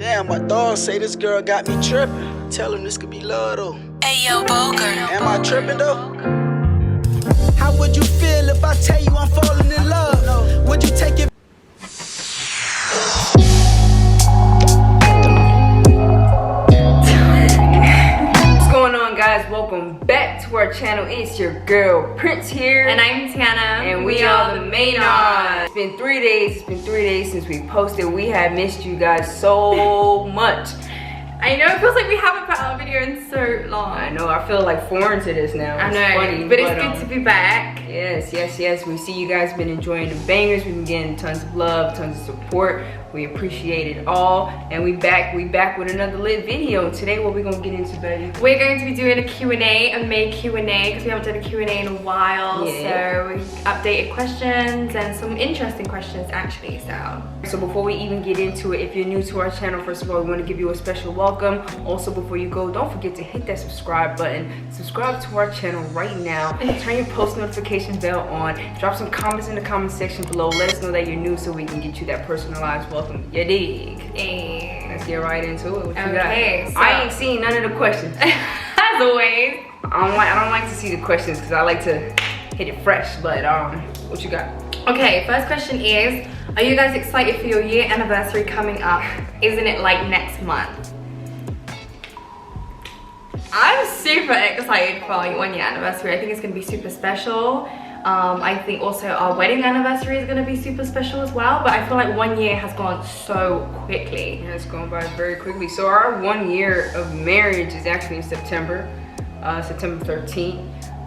Damn, my dog say this girl got me tripping. Tell him this could be love though. Hey yo, Boger. Am I tripping though? How would you feel if I tell you I'm falling in love? Would you take it? What's going on, guys? Welcome back to our channel. It's your girl Prince here, and I'm Tiana, and we are the Maynards. It's been 3 days. It's been 3 days since we posted. We have missed you guys so much. I know, it feels like we haven't put out a video in so long. I know, I feel like foreign to this now. I know, it's funny, but it's good to be back. Yes. We see you guys been enjoying the bangers. We've been getting tons of love, tons of support. We appreciate it all, and we back with another lit video. Today, what we're gonna get into, baby? We're going to be doing a Q&A, a May Q&A, because we haven't done a Q&A in a while. Yeah. So updated questions and some interesting questions actually. So before we even get into it, if you're new to our channel, first of all, we want to give you a special welcome. Also, before you go, don't forget to hit that subscribe button. Subscribe to our channel right now. Turn your post notification bell on. Drop some comments in the comment section below. Let us know that you're new so we can get you that personalized welcome. You dig? Hey. Let's get right into it. What you Okay, got? so I ain't seen none of the questions. as always. I don't like to see the questions because I like to hit it fresh. But what you got? Okay, first question is, are you guys excited for your year anniversary coming up? Isn't it like next month? I'm super excited for our 1 year anniversary. I think it's gonna be super special. I think also our wedding anniversary is gonna be super special as well, but I feel like 1 year has gone so quickly. Yeah, it's gone by very quickly. So our 1 year of marriage is actually in September 13th.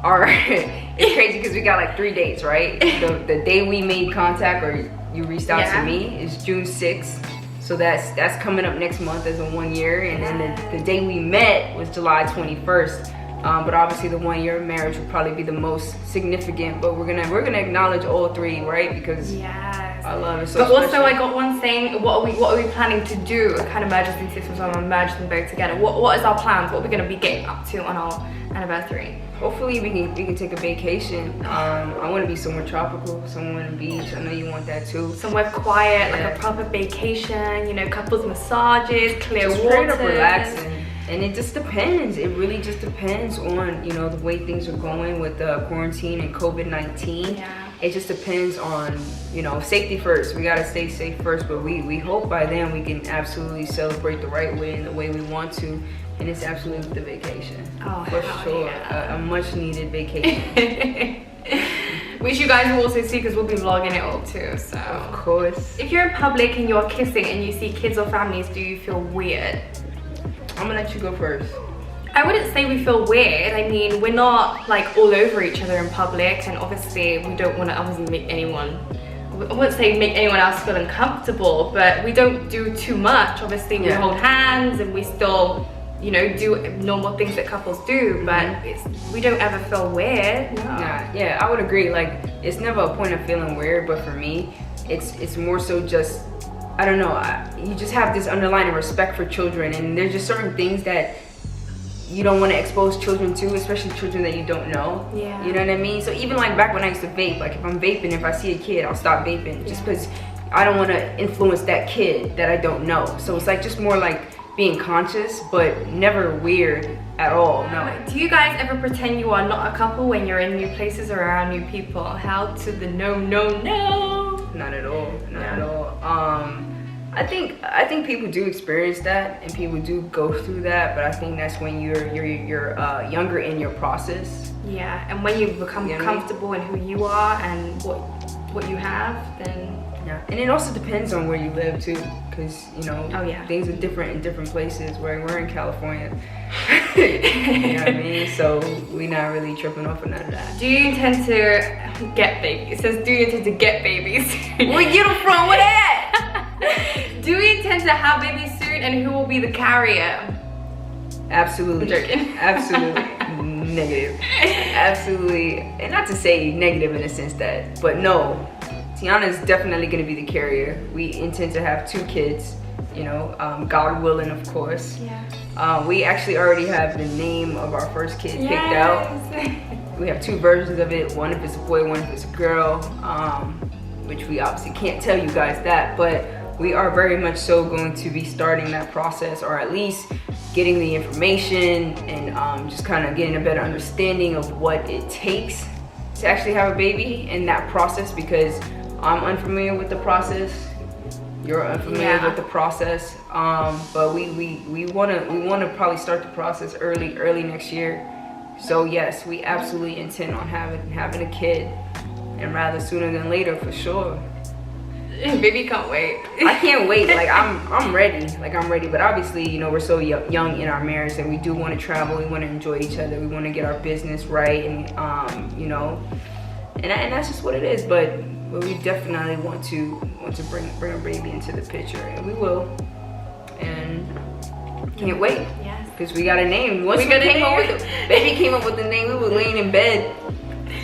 It's crazy because we got like 3 dates, right? The day we made contact or you reached out to me is June 6th. So that's coming up next month as a 1 year, and then the day we met was July 21st. But obviously the 1 year of marriage would probably be the most significant. But we're gonna acknowledge all three, right? Because I love it so But special. also I got one saying, what are we planning to do? I kind of merged these systems, so I'm gonna merge them both together. What is our plans? What are we gonna be getting up to on our anniversary? Hopefully we can take a vacation. I want to be somewhere tropical, somewhere on the beach. I know you want that too. Somewhere quiet, like a proper vacation. You know, couples massages, clear just water. straight up relaxing. And it just depends. It really just depends on, you know, the way things are going with the quarantine and COVID-19. Yeah. It just depends on, you know, safety first. We gotta stay safe first, but we hope by then we can absolutely celebrate the right way and the way we want to. And it's absolutely the vacation. Oh, for sure. Yeah. A much needed vacation. Which you guys will also see because we'll be vlogging it all too, so. Of course. If you're in public and you're kissing and you see kids or families, do you feel weird? I'm gonna let you go first. I wouldn't say we feel weird. I mean, we're not like all over each other in public, and obviously we don't want to obviously make anyone, I wouldn't say make anyone else feel uncomfortable, but we don't do too much. Obviously we hold hands and we still, you know, do normal things that couples do, but we don't ever feel weird. No. Yeah, I would agree. Like, it's never a point of feeling weird, but for me, it's more so just, I don't know, you just have this underlying respect for children, and there's just certain things that you don't want to expose children to, especially children that you don't know. Yeah. You know what I mean? So even like back when I used to vape, like if I'm vaping, if I see a kid, I'll stop vaping just because I don't want to influence that kid that I don't know. So it's like just more like being conscious, but never weird at all. No. Do you guys ever pretend you are not a couple when you're in new places or around new people? How to the no. Not at all. Not at all. I think people do experience that, and people do go through that, but I think that's when you're younger in your process. Yeah, and when you become comfortable in who you are and what you have, then and it also depends on where you live too, because you know things are different in different places. Where we're in California, you know what I mean? So we're not really tripping off of none of that. Do you intend to get babies? It says, do you intend to get babies? Where you get them from? Where they at? Do you intend to have babies soon, and who will be the carrier? Absolutely. I'm joking. Absolutely. Negative. Absolutely. And not to say negative in the sense that, but no. Tiana is definitely going to be the carrier. We intend to have 2 kids, you know, God willing, of course. Yeah. We actually already have the name of our first kid picked out. We have 2 versions of it. One if it's a boy, one if it's a girl. Which we obviously can't tell you guys that, but we are very much so going to be starting that process, or at least getting the information and just kind of getting a better understanding of what it takes to actually have a baby in that process, because I'm unfamiliar with the process. You're unfamiliar with the process, but we wanna probably start the process early next year. So yes, we absolutely intend on having a kid, and rather sooner than later for sure. Baby can't wait. I can't wait. Like I'm ready. Like I'm ready. But obviously, you know, we're so young in our marriage that we do want to travel. We want to enjoy each other. We want to get our business right, and you know, and that's just what it is. But we definitely want to bring a baby into the picture, and we will. And can't wait. Yes. Because we got a name. Once baby came up with the name, we were laying in bed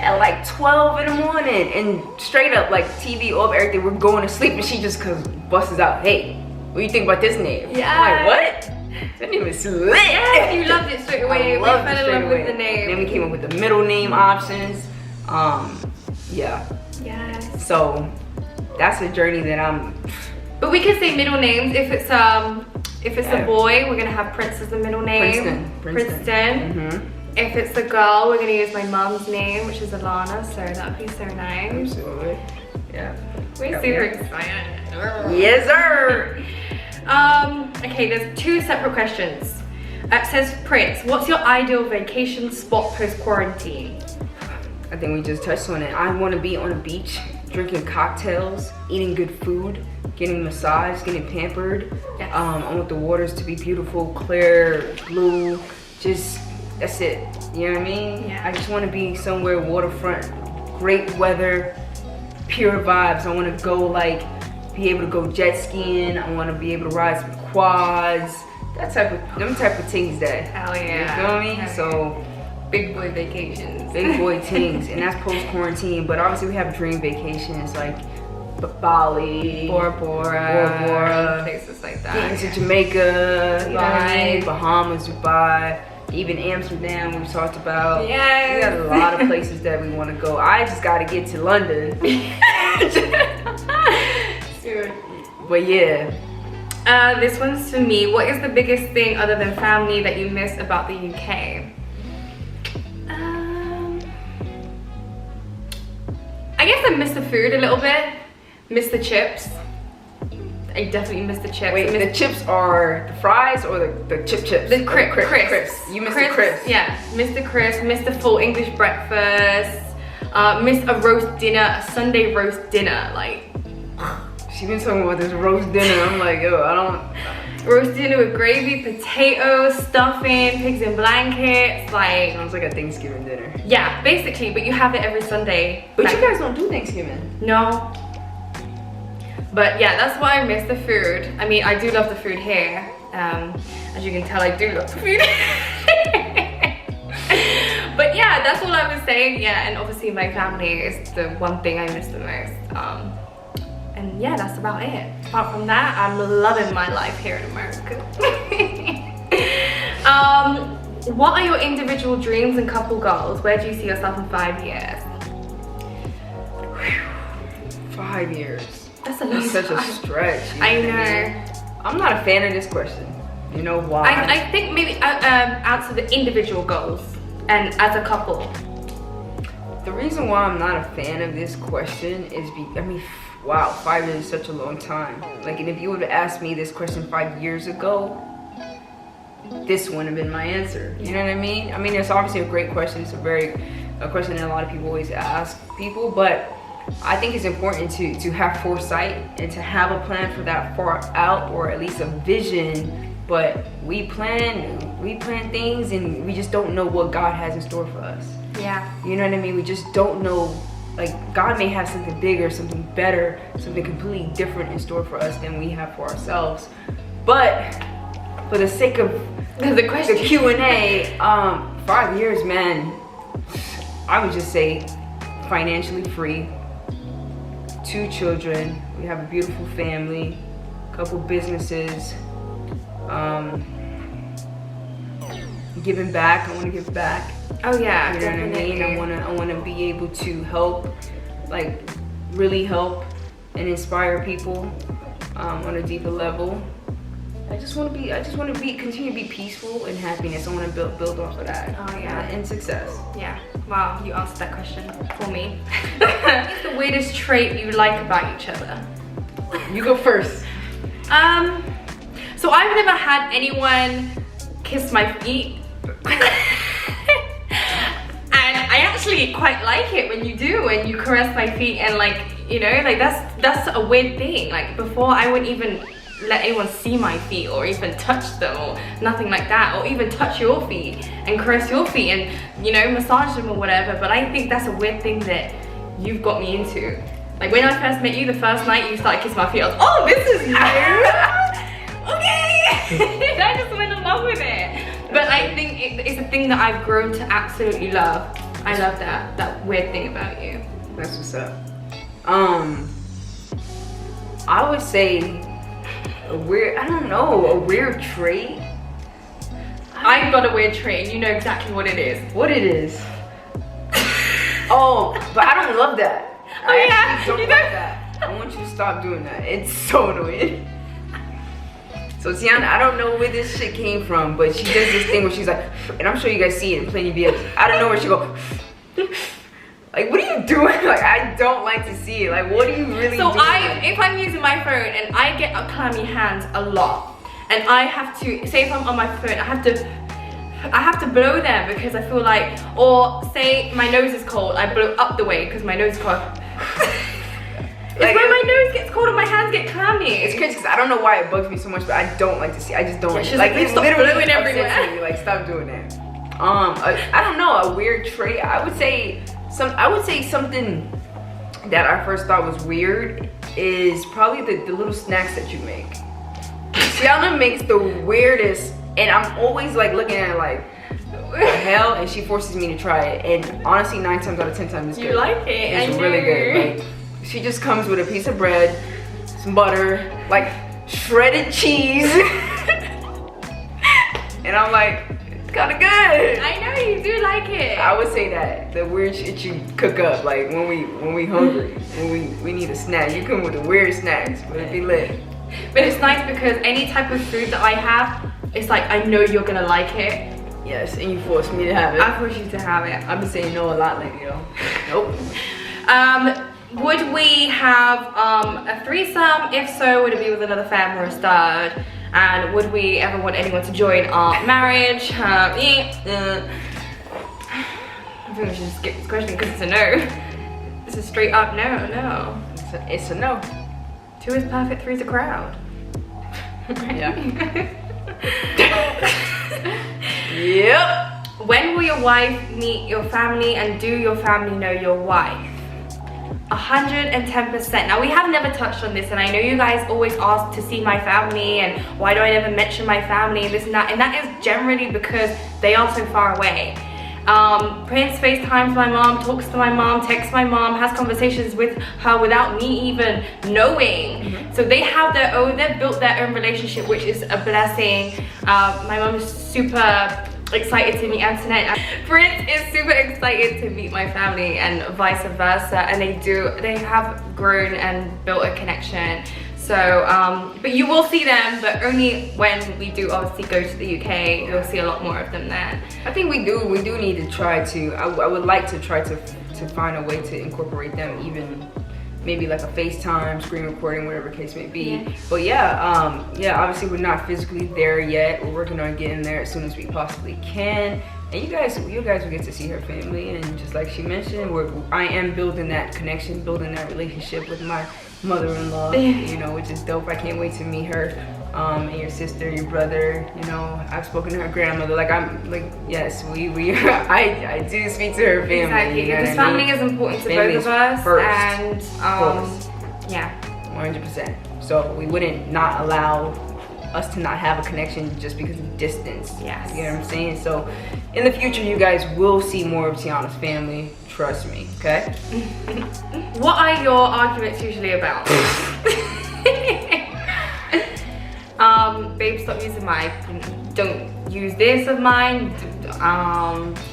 at like 12 in the morning, and straight up, like TV off, everything, we're going to sleep, and she just busts out, hey, what do you think about this name? Yeah. I'm like, what? That name is lit. Yeah, you loved it straight away. I loved it fell in straight love away. with the name. Then we came up with the middle name options. Yeah. Yes. So that's a journey that I'm. But we can say middle names. If it's a boy, we're gonna have Prince as the middle name. Princeton. Mm-hmm. If it's a girl, we're gonna use my mom's name, which is Alana, so that'd be so nice. Absolutely. Yeah. We're super excited. Yes, sir. Okay, there's 2 separate questions. It says, Prince, what's your ideal vacation spot post-quarantine? I think we just touched on it. I want to be on a beach, drinking cocktails, eating good food, getting massaged, getting pampered. Yes. I want the waters to be beautiful, clear, blue, just, that's it. You know what I mean? Yeah. I just want to be somewhere waterfront, great weather, pure vibes. I want to go be able to go jet skiing. I want to be able to ride some quads. Them type of things that. Hell yeah. You feel me? Okay. So. Big boy vacations. Big boy things, and that's post-quarantine. But obviously we have dream vacations like Bali, Bora Bora, places like that. Getting to Jamaica, Dubai. Bahamas, Dubai, even Amsterdam we've talked about. Yes. We got a lot of places that we want to go. I just got to get to London. But yeah. This one's for me. What is the biggest thing other than family that you miss about the UK? I guess I miss the food a little bit. Miss the chips. I definitely miss the chips. Wait, the chips are the fries or the chips? The crisps. You miss the crisps. Yeah, miss the crisps, miss the full English breakfast, miss a roast dinner, a Sunday roast dinner. Like, she been talking about this roast dinner. I'm like, yo, I don't. Roast dinner with gravy, potatoes, stuffing, pigs in blankets, like. Sounds like a Thanksgiving dinner. Yeah, basically, but you have it every Sunday. But you guys don't do Thanksgiving. No. But yeah, that's why I miss the food. I mean, I do love the food here. As you can tell, I do love the food. But yeah, that's all I was saying. Yeah, and obviously my family is the one thing I miss the most. And yeah, that's about it. Apart from that, I'm loving my life here in America. What are your individual dreams and couple goals? Where do you see yourself in 5 years? 5 years. That's a long time. Such a stretch. I know. I'm not a fan of this question. You know why? I think maybe answer the individual goals and as a couple. The reason why I'm not a fan of this question is wow, 5 years is such a long time. Like, and if you would have asked me this question 5 years ago, this wouldn't have been my answer. You know what I mean? I mean, it's obviously a great question. It's a question that a lot of people always ask people, but I think it's important to have foresight and to have a plan for that far out, or at least a vision. But we plan things, and we just don't know what God has in store for us. Yeah. You know what I mean? We just don't know. Like, God may have something bigger, something better, something completely different in store for us than we have for ourselves. But for the sake of the question, the Q&A, 5 years, man, I would just say financially free, 2 children, we have a beautiful family, a couple businesses, giving back. I want to give back. Oh yeah, you know definitely. what I mean? I want to be able to help, like really help and inspire people. on a deeper level. I just want to continue to be peaceful and happiness. I want to build off of that. Oh yeah. And success. Yeah. Wow, you answered that question for me. What's the weirdest trait you like about each other? You go first. So I've never had anyone kiss my feet. And I actually quite like it when you do, when you caress my feet, and like, you know, like that's a weird thing. Like before I wouldn't even let anyone see my feet or even touch them or nothing like that, or even touch your feet and caress your feet and, you know, massage them or whatever. But I think that's a weird thing that you've got me into. Like when I first met you, the first night you started kissing my feet, I was, oh, this is new. Okay. And I just went in love with it. But I think it's a thing that I've grown to absolutely love. I love that weird thing about you. That's what's up. I would say a weird trait. I've got a weird trait. You know exactly what it is. What it is? Oh, but I don't love that. Oh I yeah, actually you don't know. love that. I want you to stop doing that. It's so annoying. So Tiana, I don't know where this shit came from, but she does this thing where she's like, and I'm sure you guys see it in plenty of videos. I don't know where she go. Like, what are you doing? Like, I don't like to see it. Like, what are you really doing? If I'm using my phone and I get clammy hands a lot, and I have to, say if I'm on my phone, I have to blow them because I feel like, or say my nose is cold, I blow up the way because my nose is cold. It's like, when my nose gets cold and my hands get clammy. It's crazy because I don't know why it bugs me so much, but I don't like to see. I just don't. Yeah, like it's stop literally blowing everywhere. Me. Like, stop doing that. I don't know, a weird trait. I would say something that I first thought was weird is probably the little snacks that you make. Tiana makes the weirdest, and I'm always like looking at it like, what the hell? And she forces me to try it, and honestly 9 times out of 10 times it's good. You like it? It's really good. Like, she just comes with a piece of bread, some butter, like shredded cheese, and I'm like, it's kind of good. I know you do like it. I would say that the weird shit you cook up, like when we hungry, when we need a snack, you come with the weird snacks, but it be lit. But it's nice because any type of food that I have, it's like I know you're gonna like it. Yes, and you forced me to have it. I forced you to have it. I've been saying no a lot lately, though. Nope. Would we have a threesome? If so, would it be with another fam or a stud? And would we ever want anyone to join our marriage? I think we should just skip this question because it's a no. This is straight up no. It's a no. 2 is perfect, 3 is a crowd. Yeah. Yep. When will your wife meet your family and do your family know your wife? 110%. Now we have never touched on this, and I know you guys always ask to see my family and why do I never mention my family and this and that is generally because they are so far away. Prince FaceTimes my mom, talks to my mom, texts my mom, has conversations with her without me even knowing. So they have they've built their own relationship, which is a blessing. My mom is super excited to meet Antoinette. Prince is super excited to meet my family and vice versa, and they have grown and built a connection. So, but you will see them, but only when we do obviously go to the UK, you'll see a lot more of them there. I think we do need to try to, I would like to try to find a way to incorporate them, even maybe like a FaceTime, screen recording, whatever case may be. Yeah. But yeah, obviously we're not physically there yet. We're working on getting there as soon as we possibly can. And you guys will get to see her family, and just like she mentioned, I am building that connection, building that relationship with my mother-in-law, you know, which is dope. I can't wait to meet her, and your sister, your brother. You know, I've spoken to her grandmother. Like, I'm like, yes, I do speak to her family. Exactly, you know because what I family mean? is important to Family both of is us, first, and yeah, 100%. So we wouldn't not allow us to not have a connection just because of distance. Yes. You know what I'm saying? So in the future, you guys will see more of Tiana's family. Trust me, okay? What are your arguments usually about? Babe, stop using my, don't use this of mine.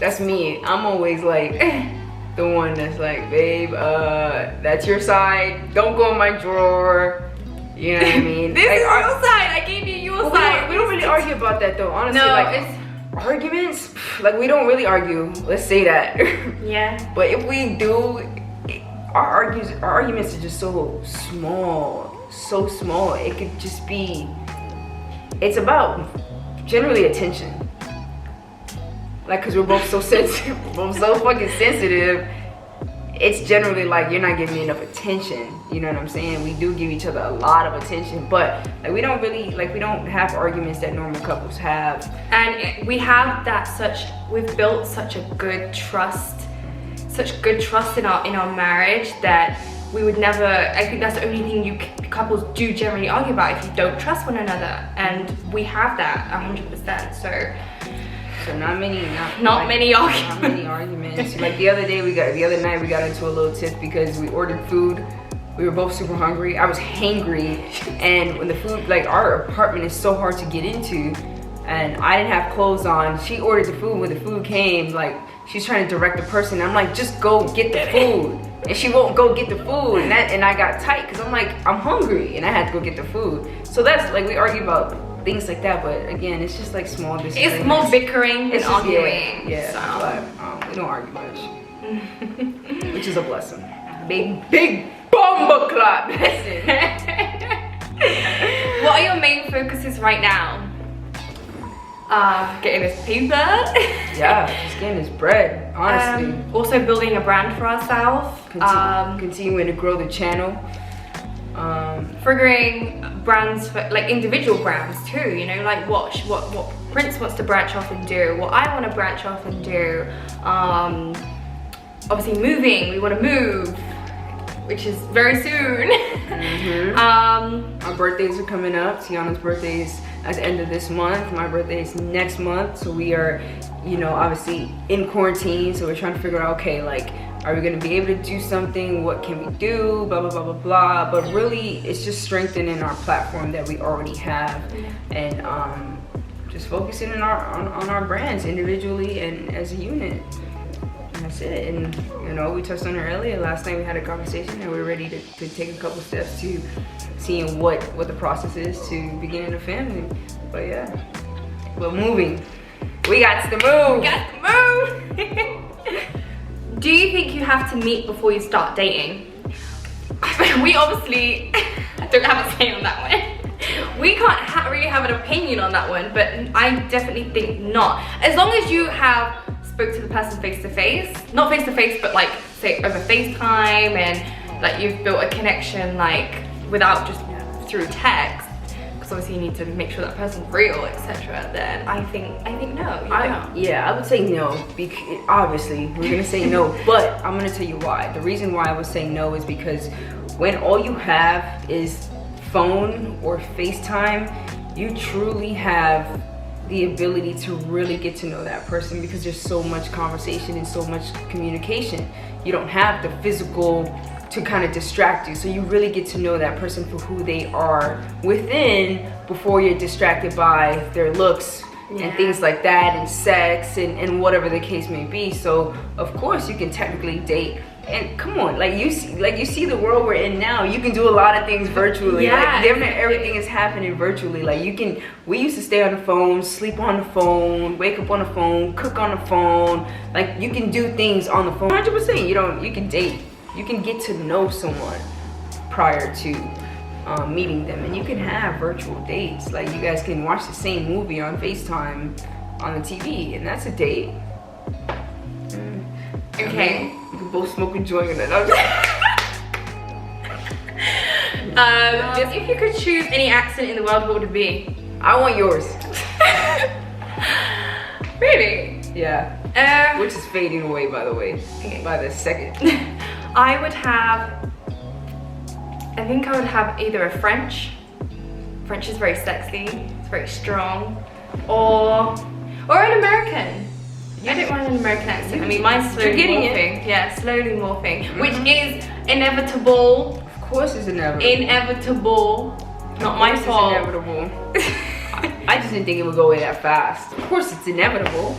That's me. I'm always like the one that's like, babe, that's your side. Don't go in my drawer. You know what I mean? This Like, is your side. I gave you your side. We don't really argue about that though, honestly. No, like, it's arguments, like we don't really argue. Let's say that. yeah. But if we do, our arguments are just so small, so small. It could just be. It's about generally attention. Like, cause we're both so sensitive, we're both so fucking sensitive. It's generally like you're not giving me enough attention. You know what I'm saying? We do give each other a lot of attention, but like we don't really we don't have arguments that normal couples have. And we have we've built such a good trust, in our marriage that we would never. I think that's the only thing couples do generally argue about, if you don't trust one another, and we have that 100%. So not many arguments. Like the other night we got into a little tiff because we ordered food. We were both super hungry. I was hangry, and when the food, like our apartment is so hard to get into, and I didn't have clothes on. She ordered the food. When the food came, like she's trying to direct the person. I'm like, just go get the food, and she won't go get the food, and I got tight because I'm like, I'm hungry, and I had to go get the food. So that's like we argue about things like that, but again, it's just like small disagreements. It's more bickering than arguing. Yeah, but we don't argue much, which is a blessing. Big bomber clap blessing. What are your main focuses right now? Getting this paper. Yeah, just getting this bread, honestly. Also building a brand for ourselves. Continuing to grow the channel. Figuring brands for like individual brands too, you know, like what Prince wants to branch off and do, what I want to branch off and do. Obviously moving, we want to move, which is very soon. Our birthdays are coming up. Tiana's birthday is at the end of this month. My birthday is next month. So we are, you know, obviously in quarantine. So we're trying to figure out, okay, like, are we gonna be able to do something? What can we do? Blah, blah, blah, blah, blah. But really, it's just strengthening our platform that we already have. And just focusing on our brands individually and as a unit. And that's it. And, you know, we touched on it earlier. Last night we had a conversation and we're ready to take a couple steps to seeing what the process is to beginning a family. But yeah, we're moving. We got to move. We got to move. Do you think you have to meet before you start dating? We obviously don't have a say on that one. We can't really have an opinion on that one, but I definitely think not. As long as you have spoke to the person face to face, not face to face, but like say over FaceTime, and like you've built a connection like without just through text, because obviously you need to make sure that person's real, etc. Then I think no. Yeah, I would say no, because obviously we're gonna say no, but I'm gonna tell you why. The reason why I would say no is because when all you have is phone or FaceTime, you truly have the ability to really get to know that person, because there's so much conversation and so much communication. You don't have the physical to kind of distract you, so you really get to know that person for who they are within before you're distracted by their looks and things like that, and sex and whatever the case may be. So of course you can technically date, and come on, like you see the world we're in now. You can do a lot of things virtually. Like everything is happening virtually. Like we used to stay on the phone, sleep on the phone, wake up on the phone, cook on the phone. Like you can do things on the phone. 100%. You can date. You can get to know someone prior to meeting them, and you can have virtual dates. Like you guys can watch the same movie on FaceTime on the TV, and that's a date. Okay. You can both smoke a joint in it. If you could choose any accent in the world, what would it be? I want yours. Really? Yeah. Which is fading away, by the way, by the second. I think I would have either a French. French is very sexy, it's very strong, or an American. I don't want an American accent. I mean, mine's slowly morphing. Yeah, slowly morphing, which is inevitable. Of course it's inevitable. Inevitable. Not my fault. It's inevitable. I just didn't think it would go away that fast. Of course it's inevitable.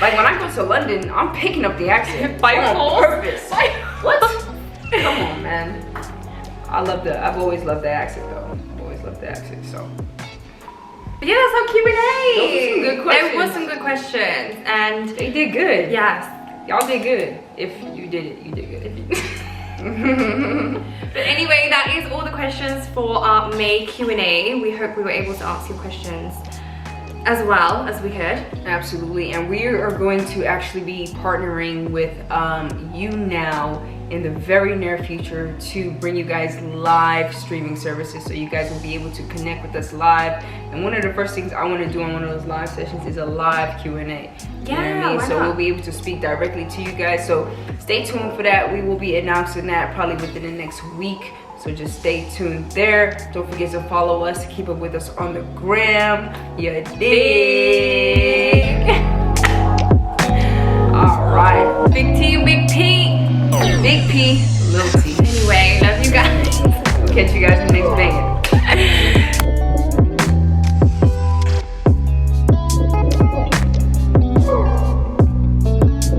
Like when I go to London, I'm picking up the accent By on force. purpose. What? Come on, man. I've always loved the accent though. I've always loved the accent, so. But yeah, that's our Q&A. Those were some good questions. There were some good questions, and They did good. yes. Y'all did good. If you did it, you did good. But anyway, that is all the questions for our May Q&A. We hope we were able to answer your questions as well as we could. Absolutely, and we are going to actually be partnering with YouNow in the very near future to bring you guys live streaming services, so you guys will be able to connect with us live. And one of the first things I want to do on one of those live sessions is a live Q&A. You know what I mean? why So not? we'll be able to speak directly to you guys. So stay tuned for that. We will be announcing that probably within the next week. So just stay tuned there. Don't forget to follow us, keep up with us on the gram. You dig? All right. Big T, Big P. Big P, little T.